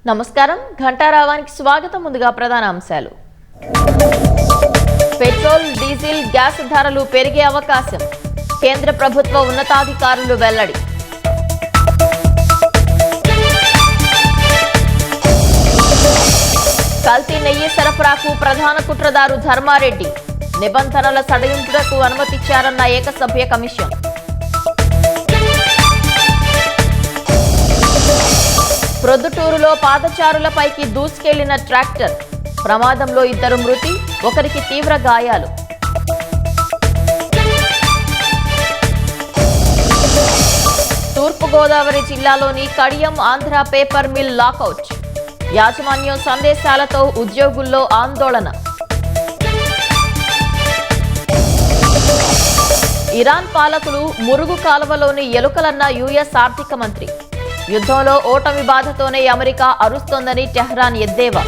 నమస్కారం, ఘంటారావానికి స్వాగతం. ముందుగా ప్రధాన అంశాలు. పెట్రోల్, డీజిల్, గ్యాస్ ధరలు పెరిగే అవకాశం. కేంద్ర ప్రభుత్వ ఉన్నతాధికారులు వెల్లడి. కల్తీ నెయ్యి సరఫరాకు ప్రధాన కుట్రదారు ధర్మారెడ్డి. నిబంధనల సడలింపులకు అనుమతిచ్చారన్న ఏకసభ్య కమిషన్. ప్రొద్దుటూరులో పాదచారులపైకి దూసుకెళ్లిన ట్రాక్టర్. ప్రమాదంలో 2 మృతి, ఒకరికి తీవ్ర గాయాలు. తూర్పుగోదావరి జిల్లాలోని Kadiyam Andhra paper mill lockout. యాజమాన్యం సందేశాలతో ఉద్యోగుల్లో ఆందోళన. ఇరాన్ పాలకులు మురుగు కాలువలోని ఎలుకలన్న యుఎస్ ఆర్థిక మంత్రి. యుద్ధంలో ఓటమి బాధతోనే అమెరికా అరుస్తోందని టెహ్రాన్ ఎద్దేవా.